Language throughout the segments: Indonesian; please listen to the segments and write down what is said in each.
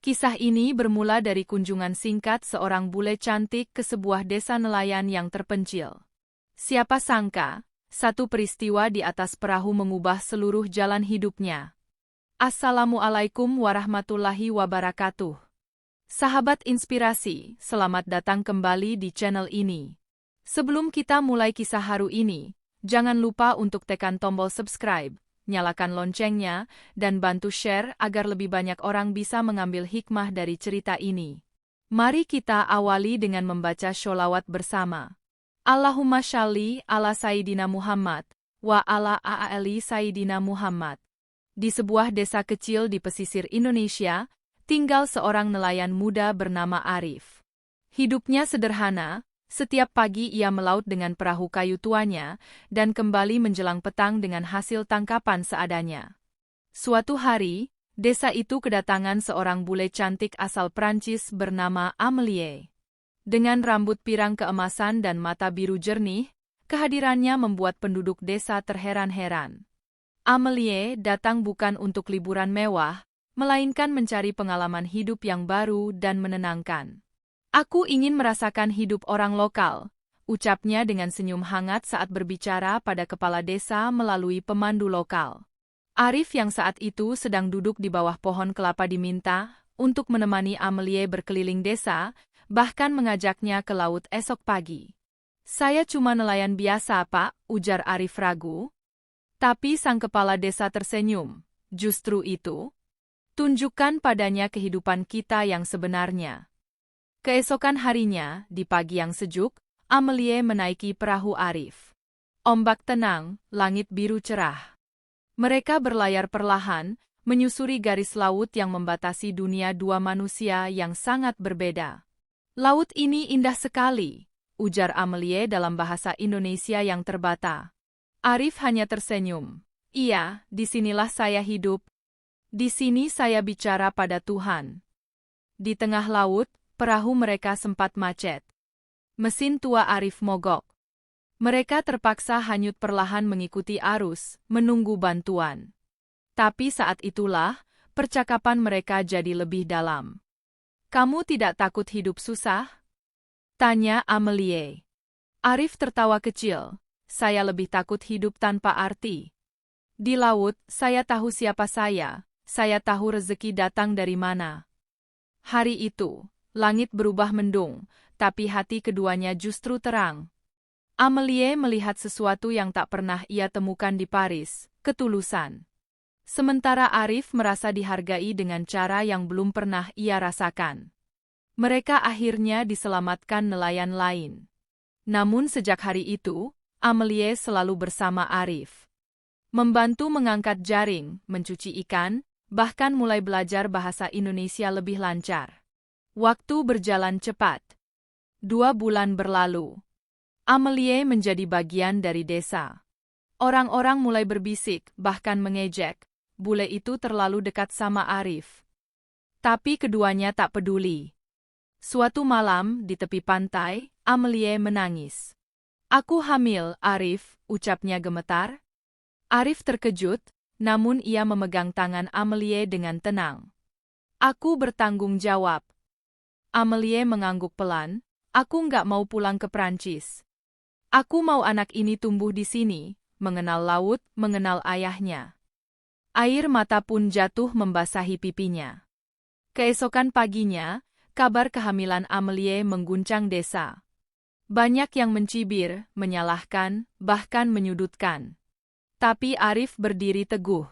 Kisah ini bermula dari kunjungan singkat seorang bule cantik ke sebuah desa nelayan yang terpencil. Siapa sangka, satu peristiwa di atas perahu mengubah seluruh jalan hidupnya. Assalamualaikum warahmatullahi wabarakatuh. Sahabat inspirasi, selamat datang kembali di channel ini. Sebelum kita mulai kisah haru ini, jangan lupa untuk tekan tombol subscribe, nyalakan loncengnya, dan bantu share agar lebih banyak orang bisa mengambil hikmah dari cerita ini. Mari kita awali dengan membaca sholawat bersama. Allahumma shalli ala Sayyidina Muhammad, wa ala a'ali Sayyidina Muhammad. Di sebuah desa kecil di pesisir Indonesia, tinggal seorang nelayan muda bernama Arif. Hidupnya sederhana, setiap pagi ia melaut dengan perahu kayu tuanya, dan kembali menjelang petang dengan hasil tangkapan seadanya. Suatu hari, desa itu kedatangan seorang bule cantik asal Prancis bernama Amelie. Dengan rambut pirang keemasan dan mata biru jernih, kehadirannya membuat penduduk desa terheran-heran. Amelie datang bukan untuk liburan mewah, melainkan mencari pengalaman hidup yang baru dan menenangkan. Aku ingin merasakan hidup orang lokal, ucapnya dengan senyum hangat saat berbicara pada kepala desa melalui pemandu lokal. Arif yang saat itu sedang duduk di bawah pohon kelapa diminta untuk menemani Amelie berkeliling desa, bahkan mengajaknya ke laut esok pagi. Saya cuma nelayan biasa, Pak, ujar Arif ragu. Tapi sang kepala desa tersenyum. Justru itu, tunjukkan padanya kehidupan kita yang sebenarnya. Keesokan harinya, di pagi yang sejuk, Amelie menaiki perahu Arif. Ombak tenang, langit biru cerah. Mereka berlayar perlahan, menyusuri garis laut yang membatasi dunia dua manusia yang sangat berbeda. Laut ini indah sekali, ujar Amelie dalam bahasa Indonesia yang terbata. Arif hanya tersenyum. Iya, disinilah saya hidup. Di sini saya bicara pada Tuhan. Di tengah laut, perahu mereka sempat macet. Mesin tua Arif mogok. Mereka terpaksa hanyut perlahan mengikuti arus, menunggu bantuan. Tapi saat itulah, percakapan mereka jadi lebih dalam. Kamu tidak takut hidup susah? Tanya Amelie. Arif tertawa kecil. Saya lebih takut hidup tanpa arti. Di laut, saya tahu siapa saya tahu rezeki datang dari mana. Hari itu, langit berubah mendung, tapi hati keduanya justru terang. Amelie melihat sesuatu yang tak pernah ia temukan di Paris, ketulusan. Sementara Arif merasa dihargai dengan cara yang belum pernah ia rasakan. Mereka akhirnya diselamatkan nelayan lain. Namun sejak hari itu, Amelie selalu bersama Arif. Membantu mengangkat jaring, mencuci ikan, bahkan mulai belajar bahasa Indonesia lebih lancar. Waktu berjalan cepat. 2 bulan berlalu. Amelie menjadi bagian dari desa. Orang-orang mulai berbisik, bahkan mengejek. Bule itu terlalu dekat sama Arif. Tapi keduanya tak peduli. Suatu malam, di tepi pantai, Amelie menangis. Aku hamil, Arif, ucapnya gemetar. Arif terkejut, namun ia memegang tangan Amelie dengan tenang. Aku bertanggung jawab. Amelie mengangguk pelan, aku nggak mau pulang ke Prancis. Aku mau anak ini tumbuh di sini, mengenal laut, mengenal ayahnya. Air mata pun jatuh membasahi pipinya. Keesokan paginya, kabar kehamilan Amelie mengguncang desa. Banyak yang mencibir, menyalahkan, bahkan menyudutkan. Tapi Arif berdiri teguh.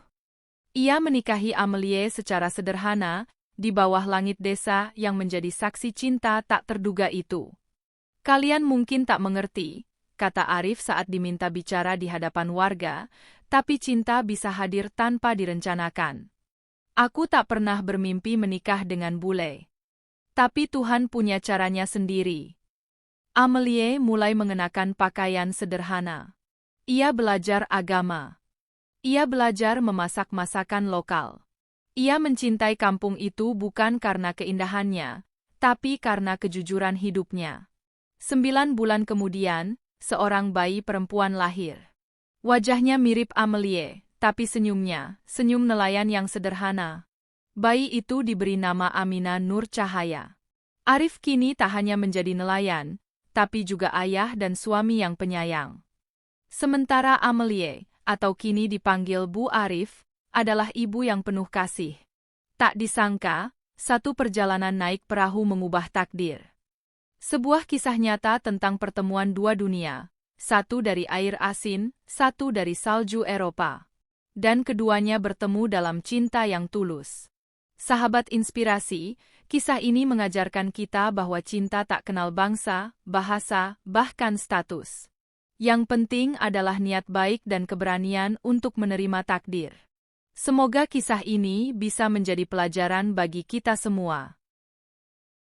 Ia menikahi Amelie secara sederhana, di bawah langit desa yang menjadi saksi cinta tak terduga itu. Kalian mungkin tak mengerti, kata Arif saat diminta bicara di hadapan warga, tapi cinta bisa hadir tanpa direncanakan. Aku tak pernah bermimpi menikah dengan bule. Tapi Tuhan punya caranya sendiri. Amelie mulai mengenakan pakaian sederhana. Ia belajar agama. Ia belajar memasak masakan lokal. Ia mencintai kampung itu bukan karena keindahannya, tapi karena kejujuran hidupnya. 9 bulan kemudian, seorang bayi perempuan lahir. Wajahnya mirip Amelie, tapi senyumnya, senyum nelayan yang sederhana. Bayi itu diberi nama Amina Nur Cahaya. Arif kini tak hanya menjadi nelayan, tapi juga ayah dan suami yang penyayang. Sementara Amelie, atau kini dipanggil Bu Arif, adalah ibu yang penuh kasih. Tak disangka, satu perjalanan naik perahu mengubah takdir. Sebuah kisah nyata tentang pertemuan dua dunia, satu dari air asin, satu dari salju Eropa. Dan keduanya bertemu dalam cinta yang tulus. Sahabat inspirasi, kisah ini mengajarkan kita bahwa cinta tak kenal bangsa, bahasa, bahkan status. Yang penting adalah niat baik dan keberanian untuk menerima takdir. Semoga kisah ini bisa menjadi pelajaran bagi kita semua.